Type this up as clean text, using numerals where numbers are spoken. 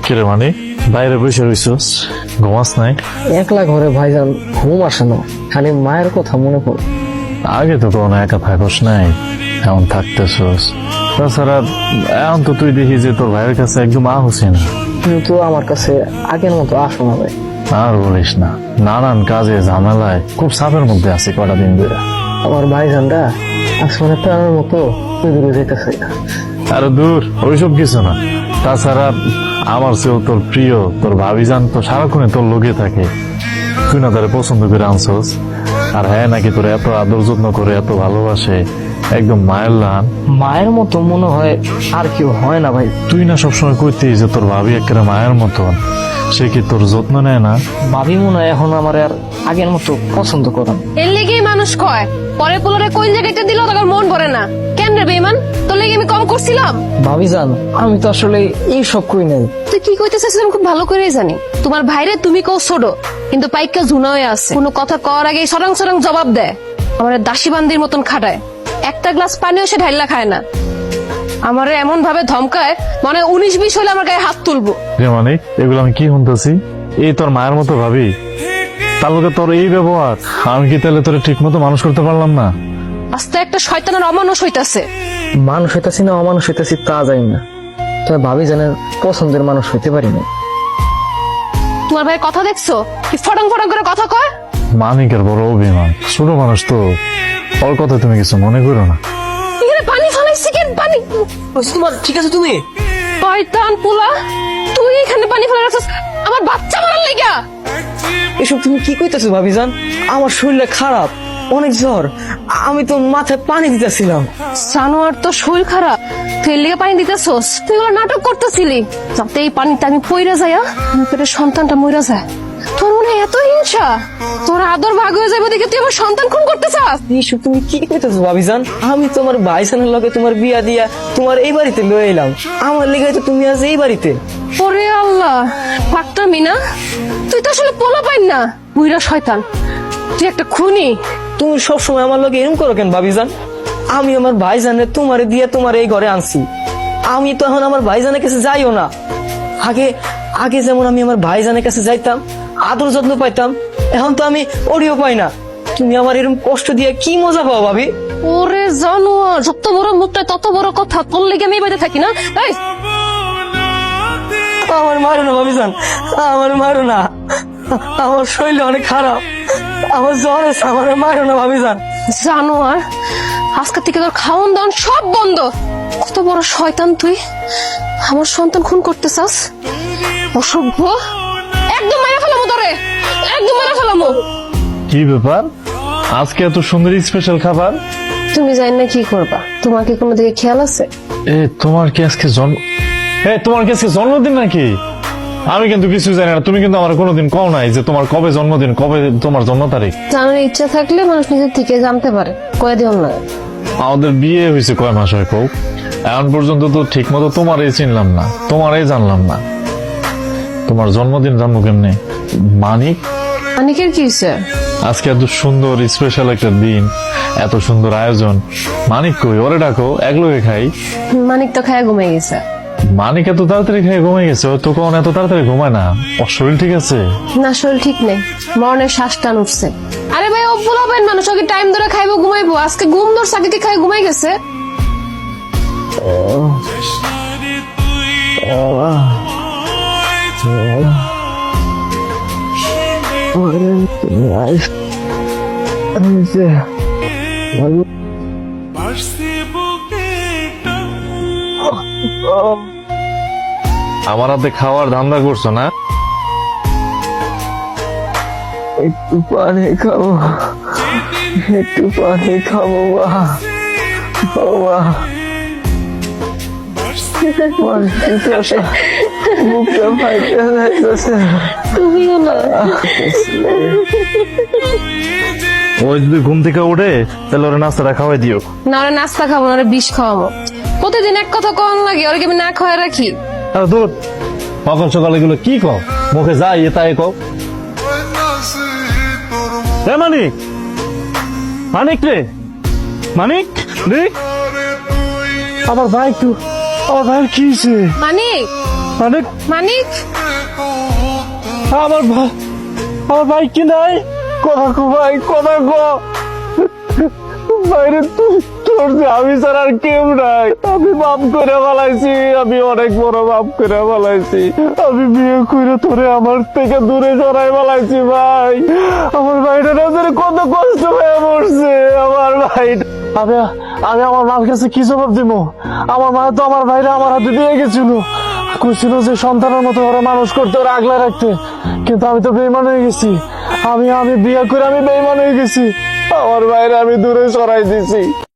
কিরে মানে বাইরে বসে রইছস, ঘুমাস নাই? একলা ঘরে ভাইজান ঘুম আসে না, খালি মায়ের কথা মনে পড়ে। আগে তো কোনো একা থাকস নাই, এখন থাকতেছস। তাছাড়া এখন তো তুই দেখি যে তোর ভাইয়ের কাছে একদম হচ্ছে না। কিন্তু আমার কাছে আগের মতো আসো না ভাই। আর বলিস না, নানান কাজে ঝামেলায় খুব চাপের মধ্যে আছি কটা দিন ধরে। আমার ভাইজানটা আসলে প্রাণের মতো দূরে যেতেছে না। আরে দূর, ওইসব কিছু না। তাছাড়া আমার চেয়েও তোর প্রিয় তোর ভাবিজান তো সারাক্ষণে তোর লোকে থাকে। তুই না তারা পছন্দ করে আনছস, আর হ্যাঁ নাকি তোর এত আদর যত্ন করে এত ভালোবাসে, একদম মায়ের লান। মায়ের মতো মনে হয় আর কেউ হয় না ভাই। তুই না সবসময় কইতিস যে তোর ভাবি একেবারে মায়ের মতন, সে কি তোর যত্ন নেয় না? ভাবি মনে হয় এখন আমার আর আগের মতো পছন্দ করে না। এর লেগেই মানুষ কয় পরে পোলরে কোন জায়গাটা দিল তখন মন ভরে না। কেন রে বেঈমান, তোর লেগে আমি কম করছিলাম? ভাবিজান আমি তো আসলে এই সব কই নাই। তুই কি কইতেছিস আমি খুব ভালো করেই জানি। তোমার ভাইরে তুমি কও ছোট, কিন্তু পাইকা ঝুনা হয়ে আছে। কোনো কথা কওয়ার আগে সরং সরং জবাব দেয়। আমার দাসী বান্দির মতন খাটায়, একটা গ্লাস পানিও সে ঢাইলা খায় না। আমারে এমন ভাবে ধমকায় মানে 19-20 হলে আমার গায়ে হাত তুলবো। রে মানে এগুলো আমি কি শুনতেছি? এই তোর মায়ের মতো ভাবি, তার লোকে তোর এই ব্যবহার, আমি কি তাহলে তোর ঠিক মতো মানুষ করতে পারলাম না? আস্তে একটা শয়তানের অমানুষ হইতাছে। মানুষ হইতাছি না অমানুষ হইতাছি তা জানি না, তবে ভাবিজানের পছন্দের মানুষ হইতে পারি না। তোমার ভাই কথা দেখছো কি ফটং ফটং করে কথা কয়? মানিকের বড় অভিমান, ছোট মানুষ তো, ওর কথা তুমি কিছু মনে করো না। এখানে পানি ফেলাইছি কেন? পানি তোমার ঠিক আছে তুমি? শয়তান পোলা, তুই এখানে পানি ফেলে রাখছিস আমার বাচ্চা মারার লাগা। এসব তুমি কি কইতেছো ভাবিজান? আমার শরীরটা খারাপ, অনেক জ্বর, আমি তো মাথায় পানি দিতেছিলাম। জানোয়ার তো শরীর খারাপ, তুই এর লেগে পানি দিতেছস? তুই ওগুলো নাটক করতেছিলি যাতে এই পানিতে আমি পইরা যাই, আমার পেটের সন্তানটা মইরা যায়। তোর মনে হয় এত হিংসা, তোর আদর ভাগ হয়ে যাবে দেখে তুই আমার সন্তান খুন করতে চাস? এইসব তুমি কি কইতেছো ভাবিজান? আমি তোমার ভাইজানের লগে তোমার বিয়া দিয়া তোমার এই বাড়িতে লয়ে এলাম, আমার লেগে তো তুমি আজ এই বাড়িতে। ওরে আল্লাহ, পাকটা মিনা, তুই তো আসলে পোলা পাইন না, বুইরা শয়তান, তুই একটা খুনি। তুমি সবসময় আমার লগে এরকম করো কেন ভাবিজান? আমি আমার ভাইজানের তোমারে দিয়ে তোমার এই ঘরে আনছি, আমি তো এখন আমার ভাইজানের কাছে যাইও না। আগে আগে যেমন আমি আমার ভাইজানের কাছে যাইতাম, আদর যত্ন পাইতাম, এখন তো আমি ওরিও পাই না। তুমি আমার এরকম কষ্ট দিয়ে কি মজা পাও ভাবি? ওরে জানোয়ার, যত বড় মুখটা তত বড় কথা, তোর লেগে আমি বাইরে থাকি না। এই আমার মারো না ভাবিজান, আমার মারো না, আমার শরীর অনেক খারাপ, আমার জ্বর আছে, আমার মারো না ভাবিজান। জানোয়ার, আজকে থেকে তোর খাওয়ান দাওয়ান সব বন্ধ। কত বড় শয়তান তুই, আমার সন্তান খুন করতে চাস? অসভ্য, একদম মেরে ফেলামো তোরে, একদম মেরে ফেলামো। কি ব্যাপার, আজকে এত সুন্দর স্পেশাল খাবার? তুমি জানি না কি করবা, তোমার কি কোনো দিকে খেয়াল আছে? তোমার কি আজকে তোমার কি আজকে জন্মদিন নাকি? আমি কিন্তু কিছু জানি না, তুমি কিন্তু আমার কোনোদিন কও নাই যে তোমার কবে জন্মদিন, কবে তোমার জন্ম তারিখ। জানার ইচ্ছা থাকলে মানুষ নিজের থেকে জানতে পারে, কয়ে দিও না। আমাদের বিয়ে হয়েছে কয় মাস হয় কও? এখন পর্যন্ত তো ঠিক মতো তোমারই চিনলাম না, তোমারই জানলাম না। তোমার জন্মদিন জানবো কেমনে? মানিক, অনেকের কি হয়েছে? আজকে এত সুন্দর স্পেশাল একটা দিন, এত সুন্দর আয়োজন, মানিক কই? ওরে ডাকো, একলগে খাই। মানিক তো খায় ঘুমিয়ে গেছে। মানিক এত তাড়াতাড়ি খেয়ে ঘুমাই গেছে? ও তো কখন এত তাড়াতাড়ি ঘুমায় না, ওর শরীর ঠিক আছে? না, শরীর ঠিক নেই, মরণের শ্বাস টান উঠছে। আরে ভাই, ও বলবেন মানুষ ওকে টাইম ধরে খাইবো ঘুমাইবো, আজকে ঘুম ধরছে, আগে কি খাই ঘুমাই গেছে। আমার হাতে খাওয়ার ধান্দা করছো না? একটু পানি খাবো, একটু পানি খাবো মুখটা ফাইটে যাইতেছে। তুমিও না। ওই যদি ঘুম থেকে উঠে তাহলে ওরা নাস্তাটা খাওয়াই দিও। না, ওরা নাস্তা খাবো না, ওরা বিষ খাওয়াবো। প্রতিদিন এক কথা কম লাগে, ওরা আমি না খাওয়াই রাখি। আরে দূর, সকাল সকাল এগুলো কি কও? মুখে যা ইয়ে তাই কও। মানিক, মানিক রে, মানিক রে, আমার ভাই একটু আমার ভাইয়ের কি হয়েছে? মানিক মানে মানিক আমার ভাই কি নাই? কথা কো ভাই, কথা কো। বাইরে তোর যে আমি ছাড়া আর কেউ নাই। আমি বাপ করে ফেলাইছি, আমি অনেক বড় বাপ করে ফেলাইছি। আমি বিয়ে করে তোরে আমার থেকে দূরে সরাই ফেলাইছি ভাই। আমার ভাইটা নজরে কত কষ্ট হয়ে পড়ছে আমার ভাই। আমি আমি আমার মার কাছে কি জবাব দিব? আমার মা তো আমার ভাইরা আমার হাতে দিয়ে গেছিল, কইছিল যে সন্তানের মতো ওরা মানুষ করতে, ওরা আগলা রাখতে। কিন্তু আমি তো বেইমান হয়ে গেছি। আমি বিয়ে করে আমি বেইমান হয়ে গেছি। আমার ভাইরা আমি দূরে সরাই দিছি।